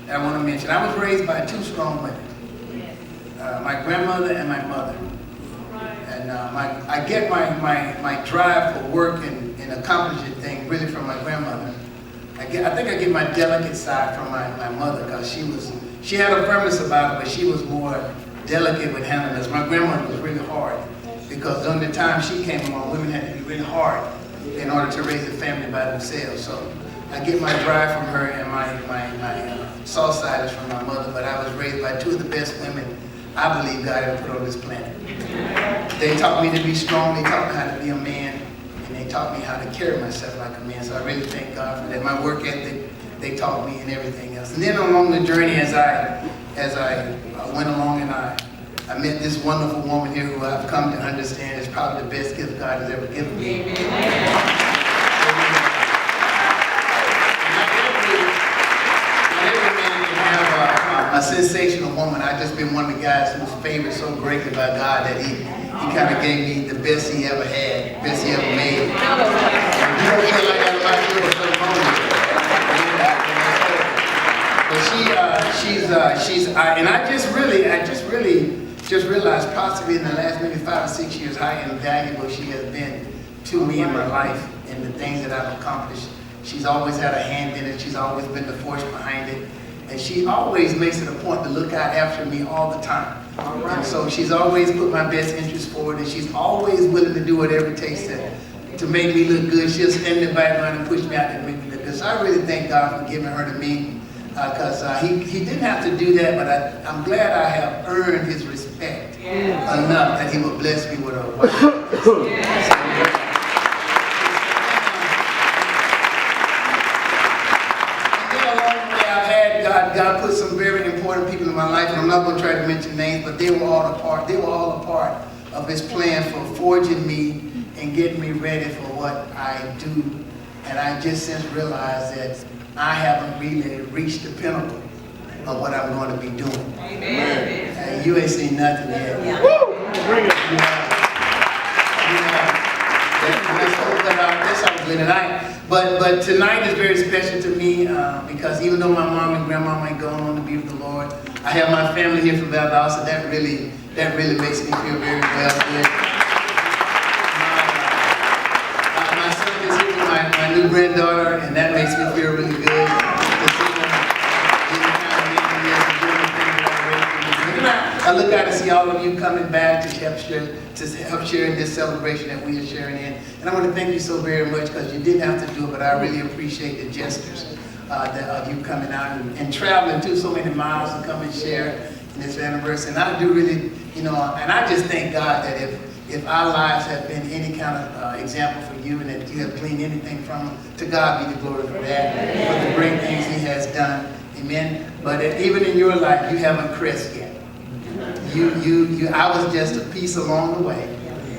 that I want to mention. I was raised by two strong women, my grandmother and my mother. And I get my drive for work and accomplishing things really from my grandmother. I think I get my delicate side from my mother, because she had a firmness about it, but she was more delicate with handling us. My grandmother was really hard, because during the time she came along, women had to be really hard in order to raise a family by themselves. So I get my drive from her, and my soft side is from my mother, but I was raised by two of the best women I believe God ever put on this planet. They taught me to be strong, they taught me how to be a man, and they taught me how to carry myself like a man. So I really thank God for that. My work ethic, they taught me, and everything else. And then along the journey, as I went along, and I met this wonderful woman here who I've come to understand is probably the best gift God has ever given me. Amen. A sensational woman. I've just been one of the guys who was favored so greatly by God that he kind of gave me the best he ever had, best he ever made. You don't feel like that about you for so long. But and I just realized possibly in the last maybe 5 or 6 years how invaluable she has been to me in my life and the things that I've accomplished. She's always had a hand in it. She's always been the force behind it. And she always makes it a point to look out after me all the time. And so she's always put my best interest forward, and she's always willing to do whatever it takes to make me look good. She'll stand in the background and push me out there and make me look good. So I really thank God for giving her to me, because he didn't have to do that, but I'm glad I have earned his respect enough that he would bless me with a wife. God put some very important people in my life, and I'm not going to try to mention names, but they were all a part of his plan for forging me and getting me ready for what I do. And I just since realized that I haven't really reached the pinnacle of what I'm going to be doing. Amen. You ain't seen nothing yet. Yeah. Woo! Bring it. But tonight is very special to me, because even though my mom and grandma ain't going on to be with the Lord, I have my family here from Valdosta. That really makes me feel very well good. My son is here with my new granddaughter, and that makes me feel really good. I look out to see all of you coming back to help share in this celebration that we are sharing in. And I want to thank you so very much, because you didn't have to do it, but I really appreciate the gestures of you coming out and traveling to so many miles to come and share in this anniversary. And I do really, and I just thank God that if our lives have been any kind of example for you, and that you have gleaned anything from them, to God be the glory for that, for the great things he has done. Amen. But even in your life, you haven't crest yet. I was just a piece along the way.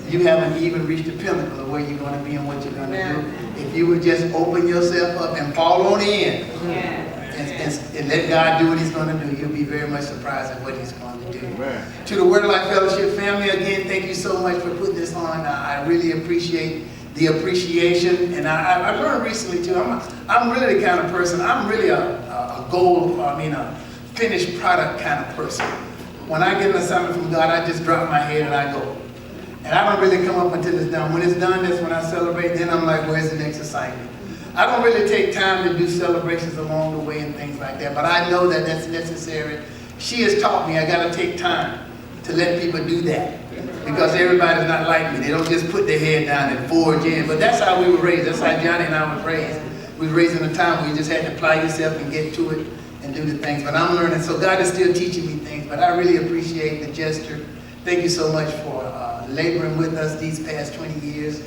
You haven't even reached the pinnacle of where you're going to be and what you're going to do. If you would just open yourself up and fall on in, and let God do what he's going to do, you'll be very much surprised at what he's going to do. Amen. To the Word of Life Fellowship family, again, thank you so much for putting this on. I really appreciate the appreciation. And I learned recently, too, I'm really the kind of person, I'm really a finished product kind of person. When I get an assignment from God, I just drop my head and I go. And I don't really come up until it's done. When it's done, that's when I celebrate. Then I'm like, where's the next assignment? I don't really take time to do celebrations along the way and things like that. But I know that that's necessary. She has taught me I got to take time to let people do that. Because everybody's not like me. They don't just put their head down and forge in. But that's how we were raised. That's how Johnny and I was raised. We were raised in a time where you just had to apply yourself and get to it and do the things. But I'm learning. So God is still teaching me things. But I really appreciate the gesture. Thank you so much for laboring with us these past 20 years.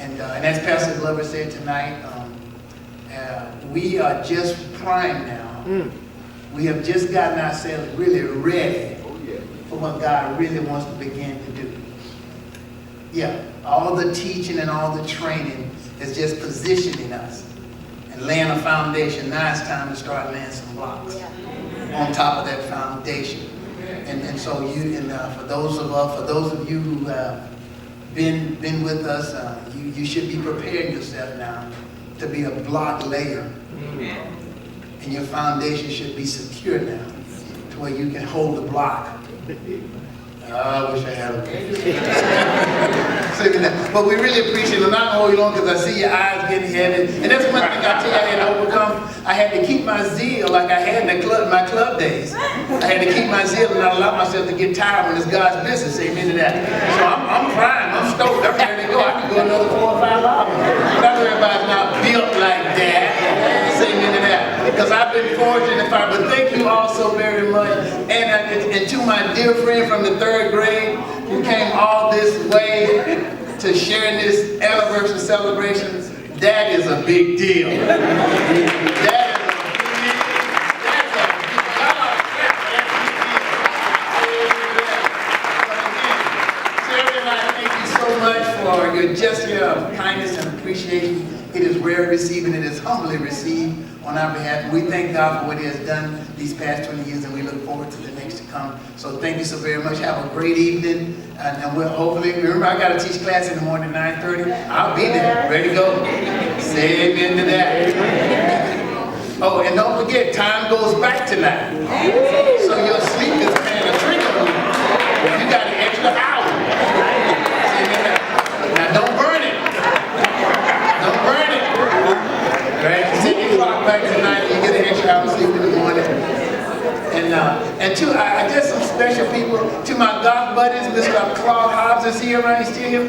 And as Pastor Glover said tonight, we are just primed now. We have just gotten ourselves really ready for what God really wants to begin to do. Yeah, all the teaching and all the training is just positioning us and laying a foundation. Now it's time to start laying some blocks on top of that foundation. And so for those of you who have been with us, you should be preparing yourself now to be a block layer. and your foundation should be secure now to where you can hold the block. I wish I had a but we really appreciate it. I'm not going to hold you long because I see your eyes getting heavy. And that's one thing I tell you I had to overcome. I had to keep my zeal like I had in my club days. I had to keep my zeal and not allow myself to get tired when it's God's business. Amen to that. So I'm crying. I'm stoked. I'm ready to go. I can go another 4 or 5 hours. But I know everybody's not built like that. Say amen to that. Because I've been fortunate in fire. But thank you all so very much. And to my dear friend from the 3rd grade who came all this way to sharing this anniversary celebration, that is a big deal. For your gesture of kindness and appreciation. It is rare received and it is humbly received on our behalf. We thank God for what He has done these past 20 years and we look forward to the next to come. So thank you so very much. Have a great evening and we'll hopefully, remember I got to teach class in the morning at 9:30. I'll be there, ready to go. Say amen to that. Oh, and don't forget, time goes back tonight. So your sleep is playing a trick on you. You got an extra hour. Now don't burn it. Don't burn it. Right? You take your clock back tonight and you get an extra hour sleep in the morning. And to I guess some special people, to my goth buddies, Mr. Claude Hodge is here, right? He's still here.